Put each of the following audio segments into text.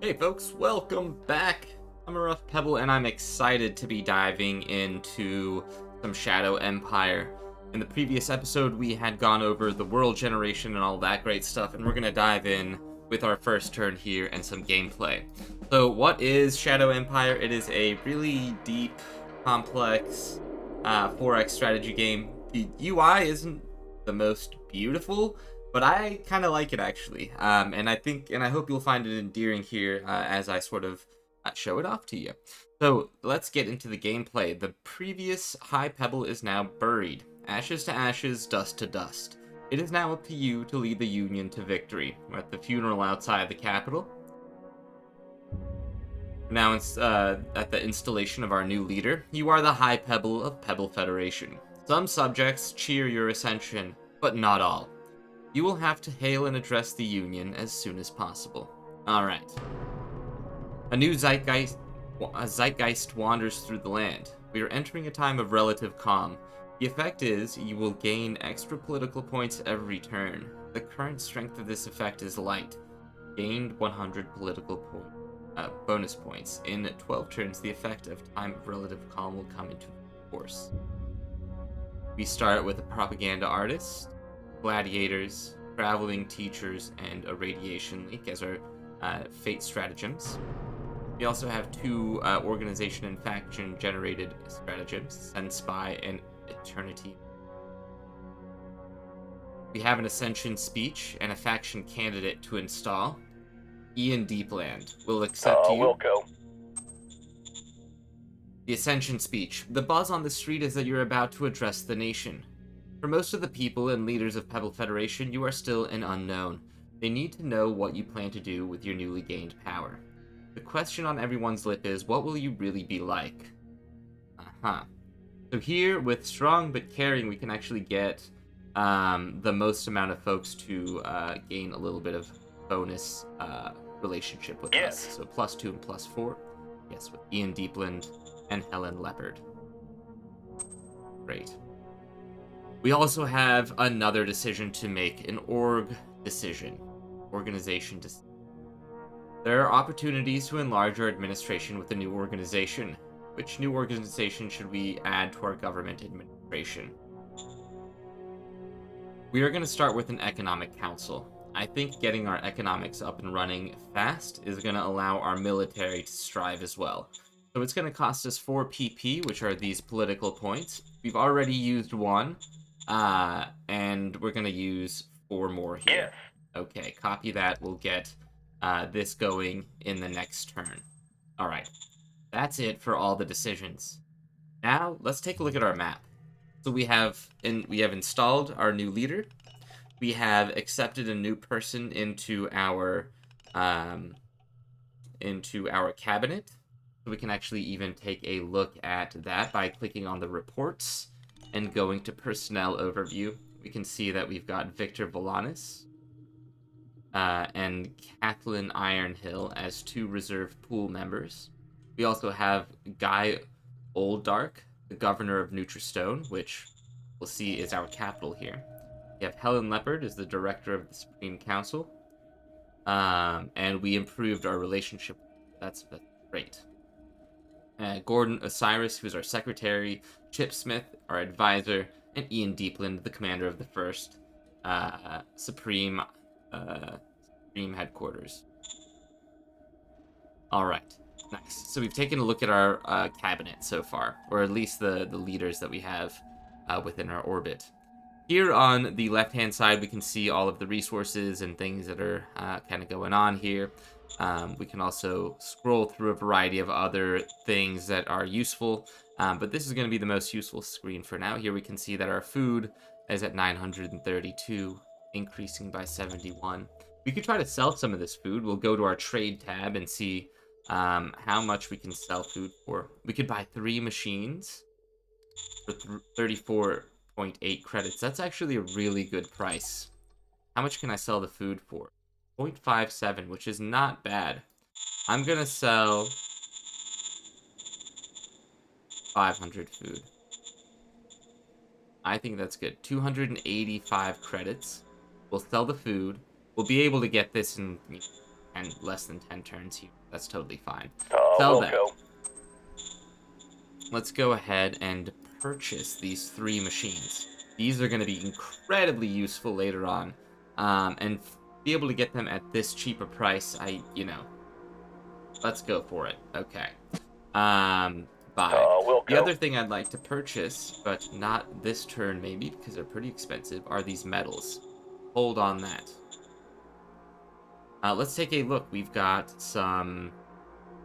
Hey folks, welcome back. I'm a rough Pebble and I'm excited to be diving into some Shadow Empire. In the previous episode, we had gone over the world generation and all that great stuff, and we're going to dive in with our first turn here and some gameplay. So what is Shadow Empire? It is a really deep, complex 4X strategy game. The UI isn't the most beautiful, but I kind of like it actually, and I hope you'll find it endearing here as I sort of show it off to you. So let's get into the gameplay. The previous High Pebble is now buried. Ashes to ashes, dust to dust. It is now up to you to lead the Union to victory. We're at the funeral outside the capital. Now it's at the installation of our new leader. You are the High Pebble of Pebble Federation. Some subjects cheer your ascension, but not all. You will have to hail and address the Union as soon as possible. Alright. A new zeitgeist wanders through the land. We are entering a time of relative calm. The effect is, you will gain extra political points every turn. The current strength of this effect is light. Gained 100 political bonus points. In 12 turns, the effect of time of relative calm will come into force. We start with a propaganda artist, gladiators, traveling teachers, and a radiation leak as our fate stratagems. We also have two organization and faction generated stratagems, Send Spy and Eternity. We have an Ascension speech and a faction candidate to install. Ian Deepland will accept you. Wilco. The Ascension speech. The buzz on the street is that you're about to address the nation. For most of the people and leaders of Pebble Federation, you are still an unknown. They need to know what you plan to do with your newly gained power. The question on everyone's lip is, what will you really be like? So here, with Strong but Caring, we can actually get the most amount of folks to gain a little bit of bonus relationship with us. So +2 and +4. Yes, with Ian Deepland and Helen Leopard. Great. We also have another decision to make, an organization decision. There are opportunities to enlarge our administration with a new organization. Which new organization should we add to our government administration? We are going to start with an economic council. I think getting our economics up and running fast is going to allow our military to strive as well. So it's going to cost us 4 PP, which are these political points. We've already used 1. And we're going to use 4 more here. Okay, copy that. We'll get this going in the next turn. Alright, that's it for all the decisions. Now, let's take a look at our map. So we have installed our new leader. We have accepted a new person into our cabinet. So we can actually even take a look at that by clicking on the reports and going to personnel overview. We can see that we've got Victor Volanis and Kathleen Ironhill as 2 reserve pool members. We also have Guy Olddark, the governor of Nutristone, which we'll see is our capital here. We have Helen Leopard as the director of the Supreme Council. And we improved our relationship. That's great. Gordon Osiris, who's our secretary, Chip Smith, our advisor, and Ian Deepland, the commander of the first Supreme headquarters. Alright, nice. So we've taken a look at our cabinet so far, or at least the leaders that we have within our orbit. Here on the left-hand side, we can see all of the resources and things that are kind of going on here. We can also scroll through a variety of other things that are useful, but this is going to be the most useful screen for now. Here we can see that our food is at 932, increasing by 71. We could try to sell some of this food. We'll go to our trade tab and see how much we can sell food for. We could buy 3 machines for 34.8 credits. That's actually a really good price. How much can I sell the food for? 0.57, which is not bad. I'm gonna sell 500 food. I think that's good. 285 credits. We'll sell the food. We'll be able to get this in and less than 10 turns here. That's totally fine. Uh, Sell we'll that. go. Let's go ahead and purchase these 3 machines. These are going to be incredibly useful later on. And be able to get them at this cheaper price, let's go for it. Okay. Buy. We'll The go. other thing I'd like to purchase, but not this turn maybe, because they're pretty expensive, are these metals. Hold on that. Let's take a look. We've got some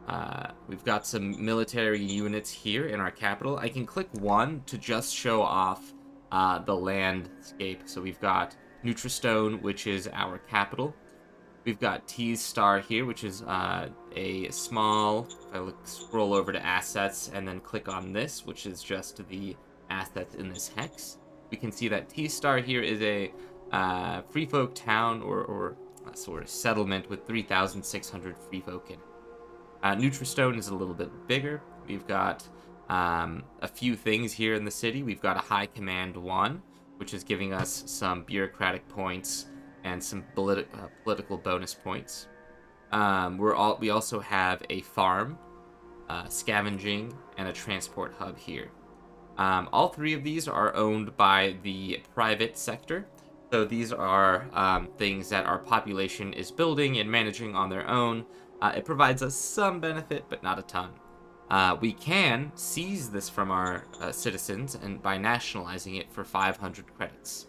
military units here in our capital. I can click 1 to just show off the landscape. So we've got Nutristone, which is our capital. We've got T's Star here, which is a small. If I scroll over to assets and then click on this, which is just the assets in this hex, we can see that T Star here is a free folk town or a sort of settlement with 3,600 free folk in it. Nutristone is a little bit bigger. We've got a few things here in the city. We've got a High Command 1, which is giving us some bureaucratic points and some political bonus points. We also have a farm, scavenging, and a transport hub here. All 3 of these are owned by the private sector. So these are things that our population is building and managing on their own. It provides us some benefit, but not a ton. We can seize this from our citizens and by nationalizing it for 500 credits.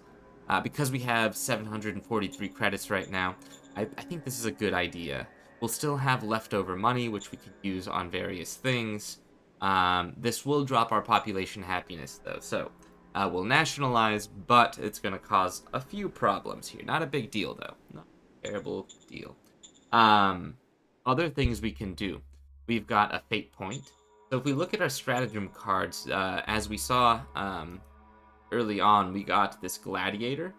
Because we have 743 credits right now, I think this is a good idea. We'll still have leftover money, which we could use on various things. This will drop our population happiness, though, so we'll nationalize, but it's going to cause a few problems here. Not a big deal, though. Not a terrible deal. Other things we can do. We've got a fate point. So if we look at our stratagem cards, as we saw early on, we got this gladiator,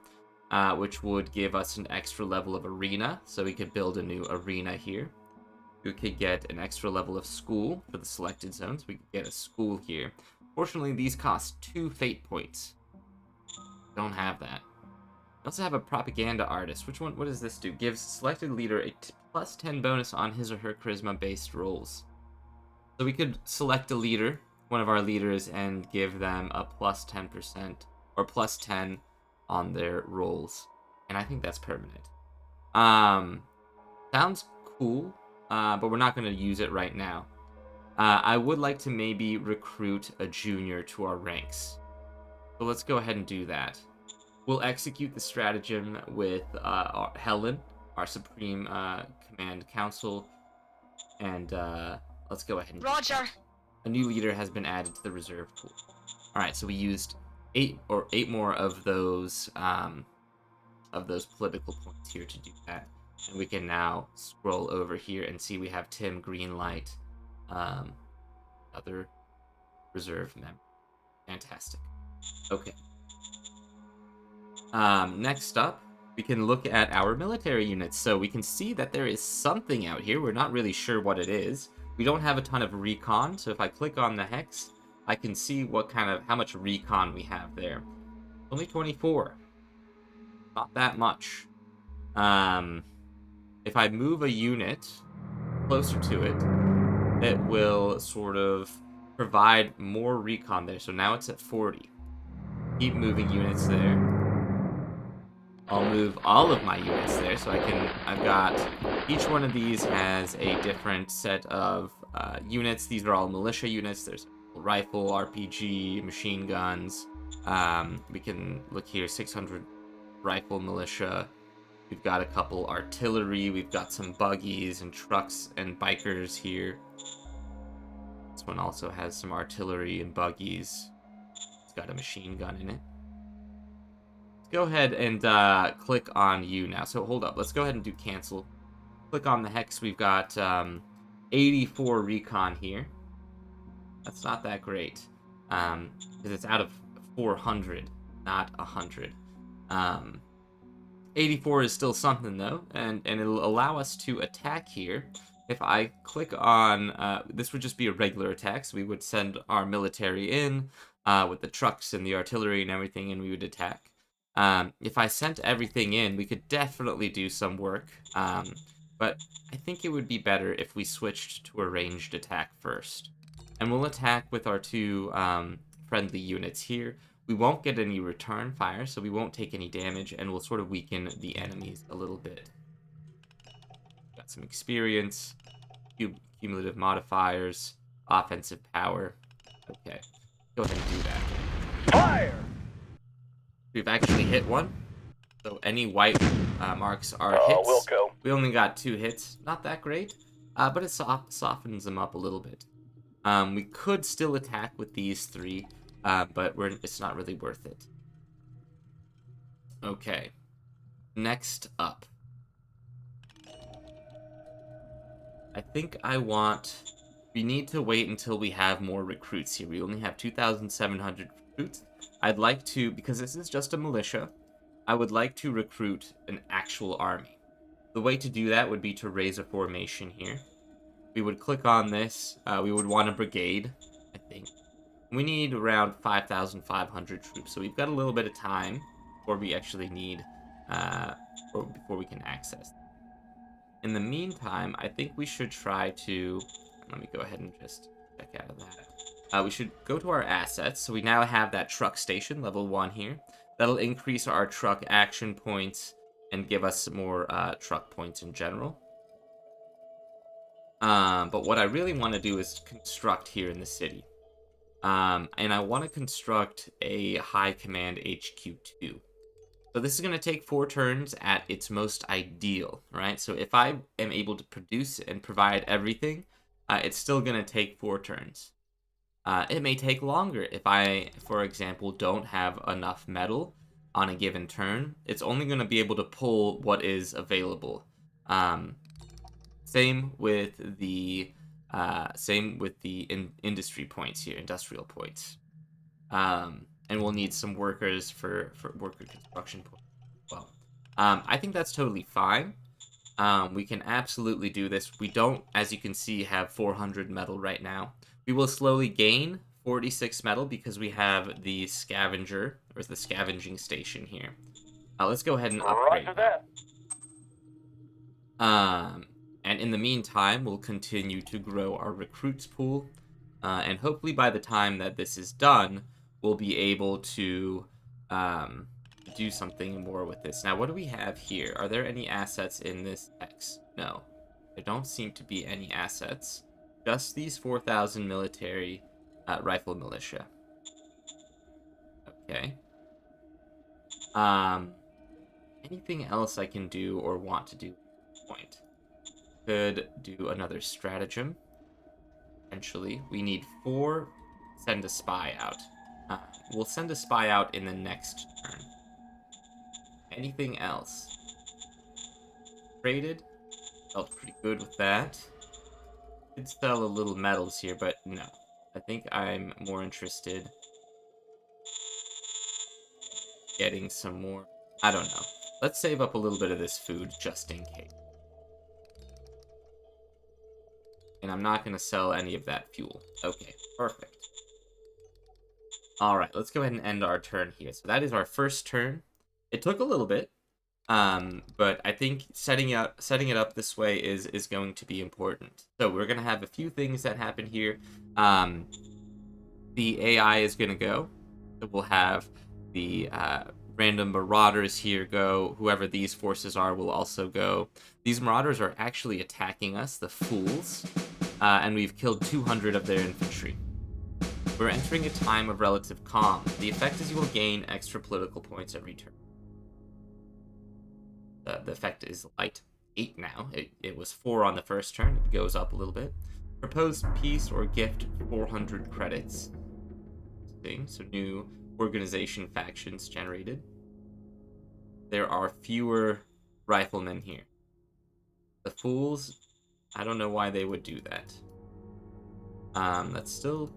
which would give us an extra level of arena, so we could build a new arena here. We could get an extra level of school for the selected zones. We could get a school here. Fortunately, these cost 2 fate points. Don't have that. We also have a propaganda artist. What does this do? Gives selected leader a plus 10 bonus on his or her charisma-based rolls. So we could select a leader, one of our leaders, and give them a plus 10% or plus 10 on their rolls. And I think that's permanent. Sounds cool, but we're not going to use it right now. I would like to maybe recruit a junior to our ranks. So let's go ahead and do that. We'll execute the stratagem with Helen, our Supreme Command Council, and let's go ahead and Roger. a new leader has been added to the reserve pool. All right, so we used 8 more of those political points here to do that, and we can now scroll over here and see we have Tim Greenlight, other reserve member. Fantastic. Okay. Next up, we can look at our military units. So we can see that there is something out here. We're not really sure what it is. We don't have a ton of recon, so if I click on the hex, I can see how much recon we have there. Only 24. Not that much. If I move a unit closer to it, it will sort of provide more recon there. So now it's at 40. Keep moving units there. I'll move all of my units there, so I've got, each one of these has a different set of units. These are all militia units. There's rifle, RPG, machine guns. We can look here, 600 rifle militia. We've got a couple artillery. We've got some buggies and trucks and bikers here. This one also has some artillery and buggies. It's got a machine gun in it. Go ahead and click on you now. So hold up. Let's go ahead and do cancel. Click on the hex. We've got 84 recon here. That's not that great. Because it's out of 400, not 100. 84 is still something, though. And it'll allow us to attack here. If I click on... this would just be a regular attack. So we would send our military in with the trucks and the artillery and everything, and we would attack. If I sent everything in, we could definitely do some work. But I think it would be better if we switched to a ranged attack first. And we'll attack with our two friendly units here. We won't get any return fire, so we won't take any damage, and we'll sort of weaken the enemies a little bit. Got some experience, cumulative modifiers, offensive power. Okay, go ahead and do that. Fire! We've actually hit one, so any white marks are hits. Wilco. We only got 2 hits, not that great, but it softens them up a little bit. We could still attack with these 3, but it's not really worth it. Okay, next up. I think we need to wait until we have more recruits here. We only have 2,700 recruits. I'd like to, because this is just a militia, I would like to recruit an actual army. The way to do that would be to raise a formation here. We would click on this. We would want a brigade, I think. We need around 5,500 troops, so we've got a little bit of time before we actually need, or before we can access. In the meantime, I think we should try to... Let me go ahead and just check out of that. We should go to our assets. So we now have that truck station, level 1 here. That'll increase our truck action points and give us some more truck points in general. But what I really want to do is construct here in the city. And I want to construct a high command HQ2. So this is going to take 4 turns at its most ideal, right? So if I am able to produce and provide everything, it's still going to take 4 turns. It may take longer if I, for example, don't have enough metal on a given turn. It's only going to be able to pull what is available. Same with the industry points here, industrial points. And we'll need some workers for worker construction points as well. I think that's totally fine. We can absolutely do this. We don't, as you can see, have 400 metal right now. We will slowly gain 46 metal because we have the scavenger, or the scavenging station here. Let's go ahead and upgrade that. And in the meantime, we'll continue to grow our recruits pool. And hopefully by the time that this is done, we'll be able to do something more with this. Now, what do we have here? Are there any assets in this X? No. There don't seem to be any assets. Just these 4,000 military rifle militia. Okay. Anything else I can do or want to do at this point? Could do another stratagem. Potentially. We need 4. Send a spy out. We'll send a spy out in the next turn. Anything else? Traded. Felt pretty good with that. Could sell a little metals here, but no. I think I'm more interested getting some more. I don't know. Let's save up a little bit of this food just in case. And I'm not going to sell any of that fuel. Okay, perfect. Alright, let's go ahead and end our turn here. So that is our first turn. It took a little bit, but I think setting it up this way is going to be important. So we're going to have a few things that happen here. The AI is going to go. So we'll have the random marauders here go. Whoever these forces are will also go. These marauders are actually attacking us, the fools, and we've killed 200 of their infantry. We're entering a time of relative calm. The effect is you will gain extra political points every turn. The effect is light 8 now. It was 4 on the first turn. It goes up a little bit. Propose peace or gift 400 credits. So new organization factions generated. There are fewer riflemen here. The fools, I don't know why they would do that. That's still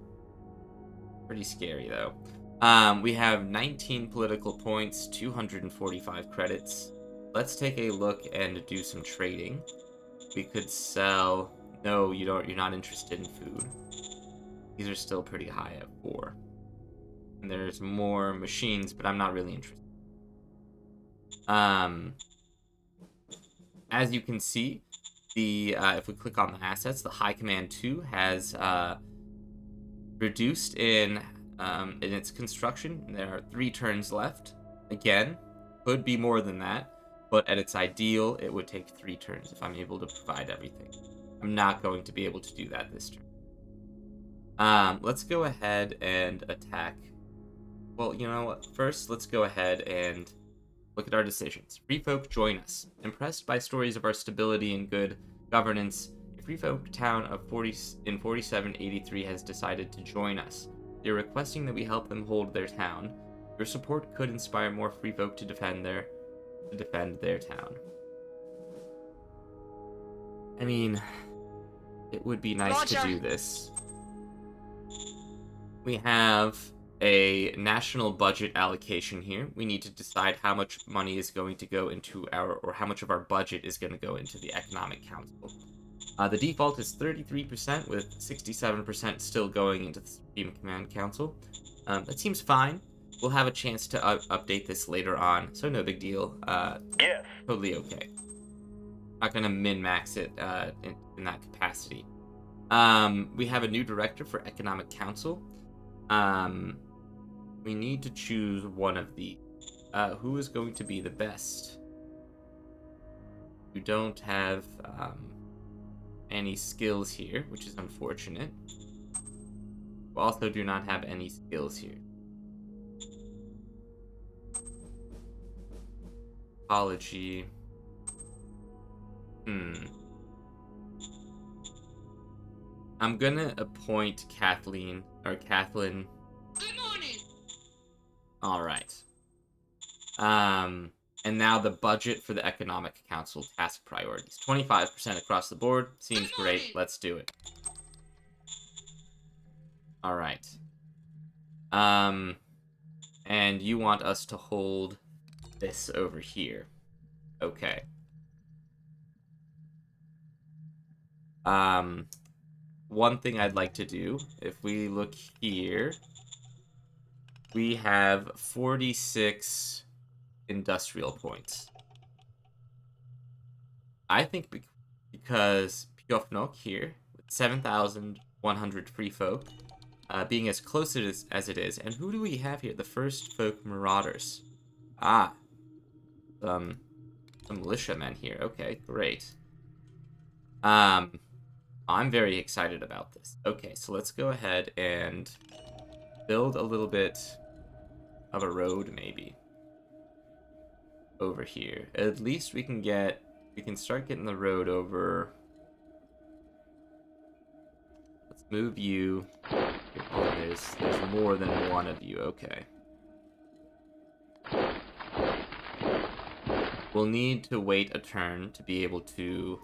pretty scary, though. We have 19 political points, 245 credits. Let's take a look and do some trading. We could sell... No, you're not interested in food. These are still pretty high at 4. And there's more machines, but I'm not really interested. As you can see, if we click on the assets, the High Command 2 has reduced in its construction. There are 3 turns left. Again, could be more than that, but at its ideal, it would take 3 turns if I'm able to provide everything. I'm not going to be able to do that this turn. Let's go ahead and attack. Well, you know what? First, let's go ahead and look at our decisions. Free folk join us. Impressed by stories of our stability and good governance, a free folk town of 4783 has decided to join us. They're requesting that we help them hold their town. Your support could inspire more free folk to defend their town. I mean, it would be nice to do this. We have a national budget allocation here. We need to decide how much money is going to go into or how much of our budget is going to go into the Economic Council. The default is 33%, with 67% still going into the Supreme Command Council. That seems fine. We'll have a chance to update this later on, so no big deal. Yes. Totally okay. Not gonna min-max it in that capacity. We have a new director for Economic Council. We need to choose one of these. Who is going to be the best? You don't have any skills here, which is unfortunate. We also do not have any skills here. Apology. I'm gonna appoint Kathleen. Good morning. All right. And now the budget for the Economic Council task priorities. 25% across the board. Seems great. Let's do it. All right. And you want us to hold this over here. Okay. One thing I'd like to do, if we look here, we have 46 industrial points. I think because Pjofnok here, with 7,100 free folk, being as close as it is, and who do we have here? The First Folk Marauders. Ah. Some militiamen here. Okay, great. I'm very excited about this. Okay, so let's go ahead and build a little bit of a road, maybe, over here. At least we can start getting the road over. Let's move you. Oh, there's more than one of you. Okay. We'll need to wait a turn to be able to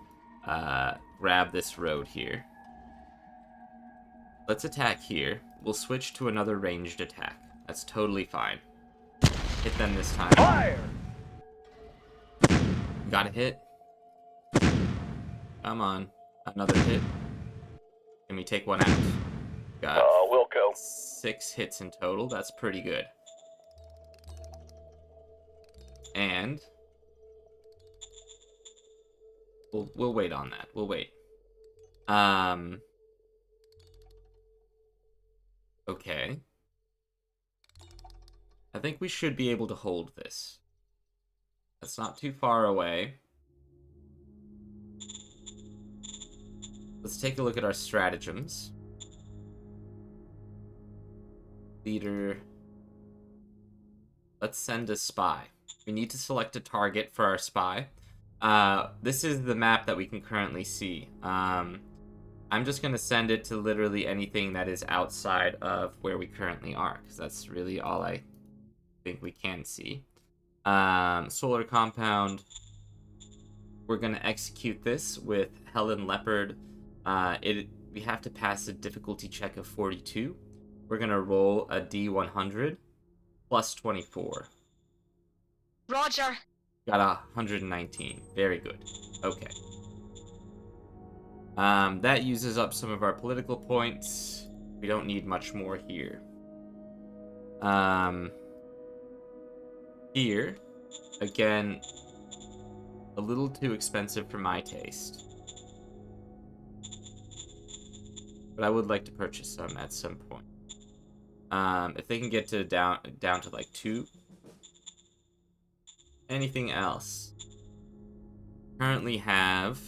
grab this road here. Let's attack here. We'll switch to another ranged attack. That's totally fine. Hit them this time. Fire! Got a hit. Come on. Another hit. Can we take one out? Got Wilco. 6 hits in total. That's pretty good. And we'll wait on that. We'll wait. Okay. I think we should be able to hold this. That's not too far away. Let's take a look at our stratagems. Leader. Let's send a spy. We need to select a target for our spy. This is the map that we can currently see. I'm just going to send it to literally anything that is outside of where we currently are, because that's really all I think we can see. Solar Compound. We're going to execute this with Helen Leopard. We have to pass a difficulty check of 42. We're going to roll a D100 plus 24. Roger. Got 119. Very good. Okay. That uses up some of our political points. We don't need much more here. Here, again, a little too expensive for my taste. but I would like to purchase some at some point. If they can get to down to like 2. Anything else? Currently have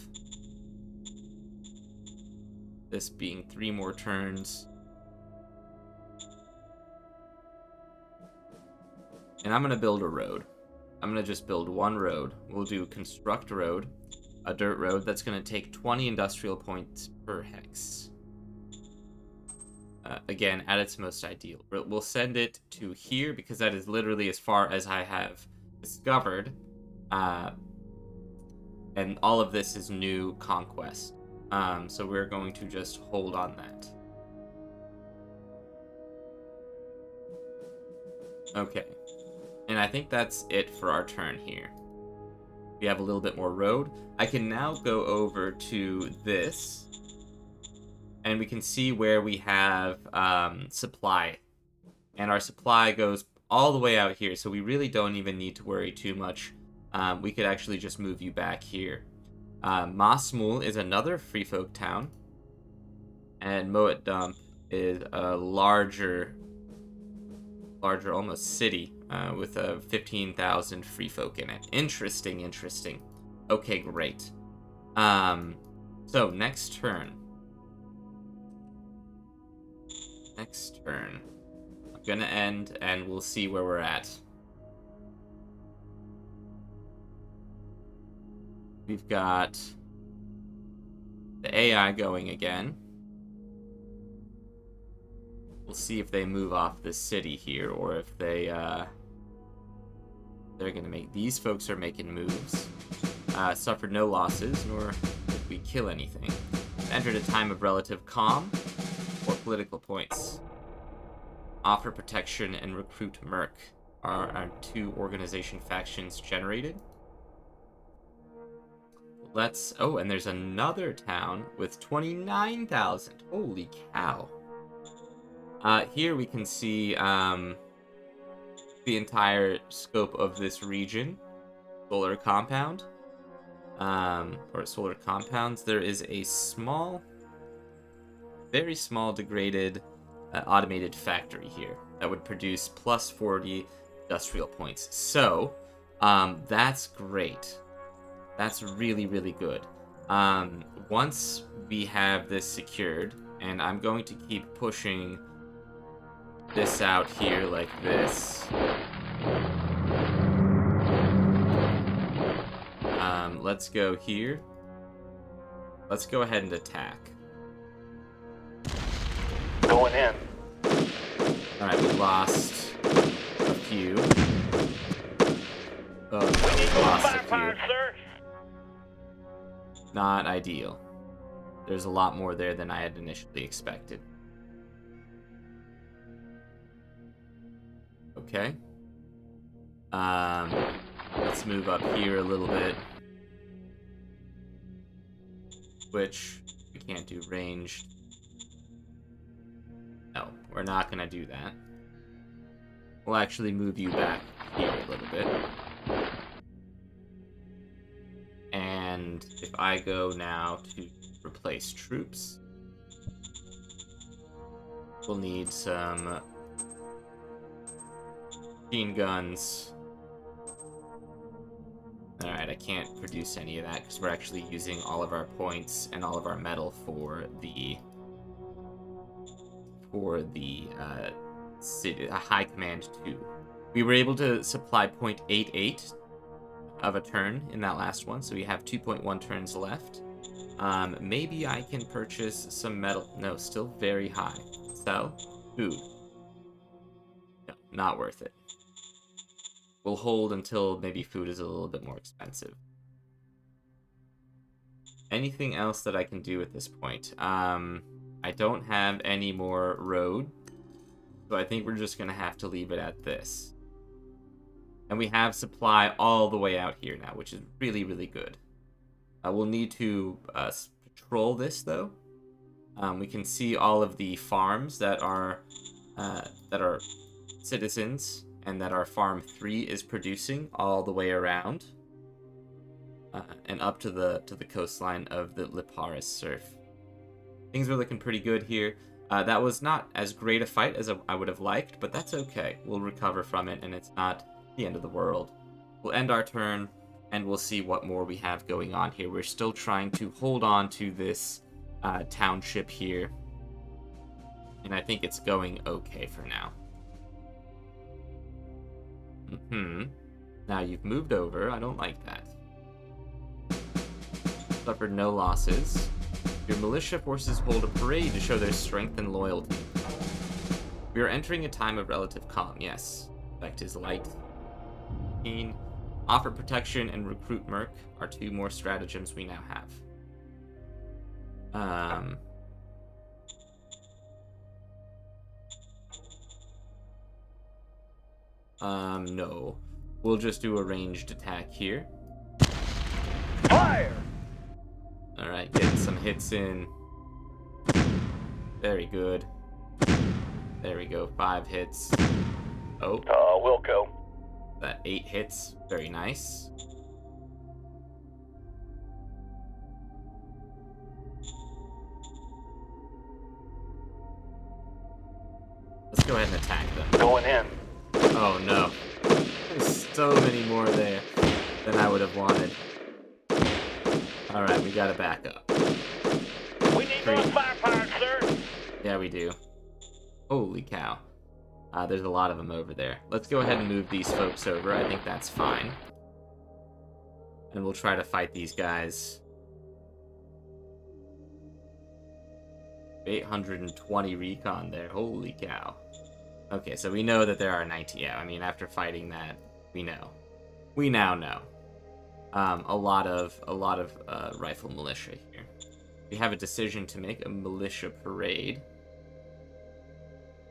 this being 3 more turns. And I'm gonna build a road. I'm gonna just build one road. We'll do construct road, a dirt road that's gonna take 20 industrial points per hex. Again, at its most ideal. We'll send it to here because that is literally as far as I have discovered. And all of this is new conquest. So we're going to just hold on that. Okay. And I think that's it for our turn here. We have a little bit more road. I can now go over to this. And we can see where we have supply. And our supply goes all the way out here. So we really don't even need to worry too much. We could actually just move you back here. Mosmul is another free folk town. And Moet Dump is a larger almost city with 15,000 free folk in it. Interesting. Okay, great. So next turn. I'm gonna end and we'll see where we're at. We've got the AI going again. We'll see if they move off the city here, or if they're gonna make... These folks are making moves. Suffered no losses, nor did we kill anything. Entered a time of relative calm, or political points. Offer protection and recruit merc are our 2 organization factions generated. Let's... Oh, and there's another town with 29,000. Holy cow. Here we can see the entire scope of this region. Solar compound. Or solar compounds. There is a small, very small degraded automated factory here that would produce plus 40 industrial points. So, that's great. That's really good. Once we have this secured, and I'm going to keep pushing this out here like this. Let's go here. Let's go ahead and attack. Going in. Alright, we lost a few. Oh, We need we lost a firepower, few. sir. Not ideal. There's a lot more there than I had initially expected. Okay. Let's move up here a little bit. Which we can't do ranged. No, we're not gonna do that. We'll actually move you back here a little bit. And if I go now to replace troops, we'll need some machine guns. Alright, I can't produce any of that because we're actually using all of our points and all of our metal for the high command 2. We were able to supply 0.88 of a turn in that last one, so we have 2.1 turns left. Maybe I can purchase some metal. No, still very high. Sell. Food. No, not worth it. We'll hold until maybe food is a little bit more expensive. Anything else that I can do at this point? I don't have any more road, so I think we're just going to have to leave it at this. And we have supply all the way out here now, which is really good. We'll need to patrol this, though. We can see all of the farms that are citizens, and that our farm 3 is producing all the way around, and up to the coastline of the Liparis Surf. Things were looking pretty good here. That was not as great a fight as I would have liked, but that's okay. We'll recover from it, and it's not the end of the world. We'll end our turn, and we'll see what more we have going on here. We're still trying to hold on to this township here, and I think it's going okay for now. Now you've moved over. I don't like that. Suffered no losses. Your militia forces hold a parade to show their strength and loyalty. We are entering a time of relative calm, yes. Effect is light. Offer protection and recruit merc are 2 more stratagems we now have. No. We'll just do a ranged attack here. Fire! Alright, getting some hits in. Very good. There we go, 5 hits. Oh. Wilco. That 8 hits. Very nice. Let's go ahead and attack them. Going in. Oh no. There's so many more there than I would have wanted. Alright, we gotta back up. We need more firepower, sir. Yeah, we do. Holy cow. There's a lot of them over there. Let's go ahead and move these folks over. I think that's fine. And we'll try to fight these guys. 820 recon there. Holy cow. Okay, so we know that there are 90. Yeah, I mean, after fighting that, we know. We now know. A lot of rifle militia here. We have a decision to make, a militia parade.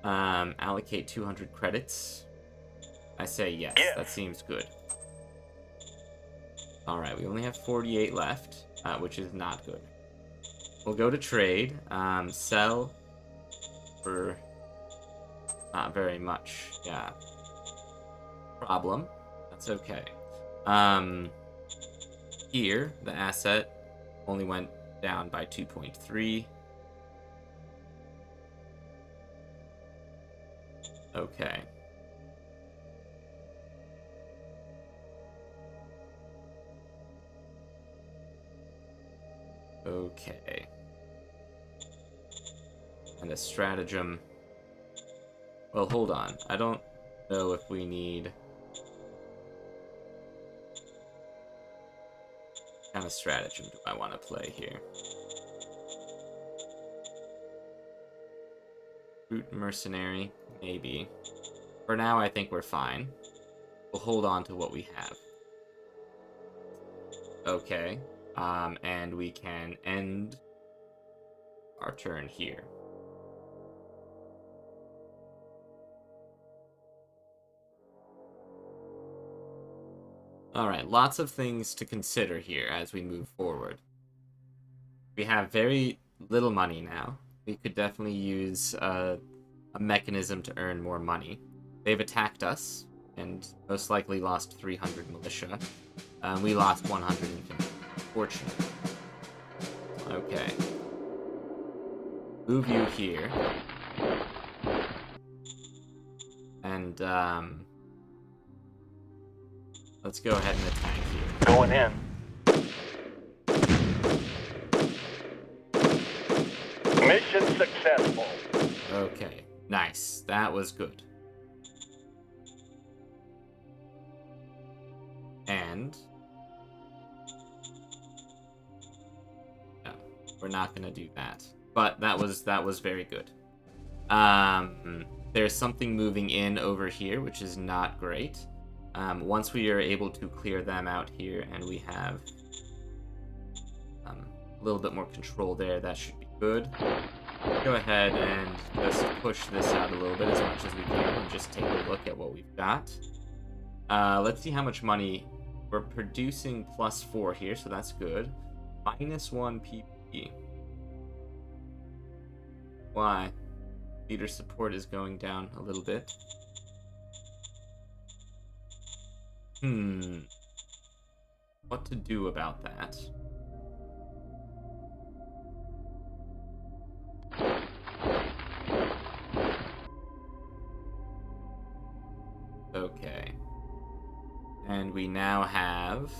Allocate 200 credits. I say yes. That seems good. Alright, we only have 48 left, which is not good. We'll go to trade. Sell for not very much. Yeah. Problem. That's okay. Here, the asset only went down by 2.3. Okay. Okay. And a stratagem. Well, hold on. I don't know if we need... What kind of stratagem do I want to play here? Brute mercenary, maybe. For now, I think we're fine. We'll hold on to what we have. Okay. And we can end our turn here. Alright, lots of things to consider here as we move forward. We have very little money now. We could definitely use a mechanism to earn more money. They've attacked us, and most likely lost 300 militia. We lost 150. Fortunately. Okay. Move you here. And, let's go ahead and attack here. Going in. Mission successful. Okay, nice. That was good. And... no, we're not gonna do that. But that was very good. There's something moving in over here, which is not great. Once we are able to clear them out here and we have a little bit more control there, that should be good. Go ahead and just push this out a little bit as much as we can and just take a look at what we've got. Let's see how much money we're producing. +4 here, so that's good. -1 PP. Why? Leader support is going down a little bit. What to do about that? Okay. And we now have...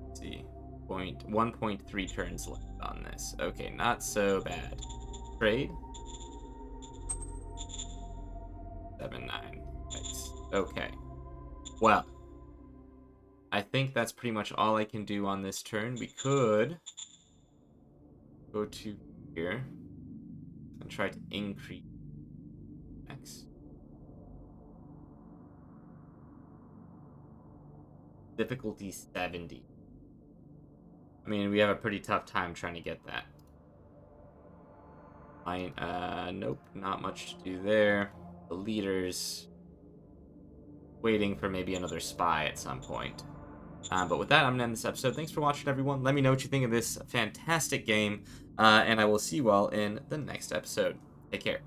Let's see. 1.3 turns left on this. Okay, not so bad. Trade. 7-9. Nice. Okay. Well, I think that's pretty much all I can do on this turn. We could go to here and try to increase X. Difficulty 70. I mean, we have a pretty tough time trying to get that. Fine. Nope, not much to do there. The leaders waiting for maybe another spy at some point. But with that, I'm going to end this episode. Thanks for watching, everyone. Let me know what you think of this fantastic game, and I will see you all in the next episode. Take care.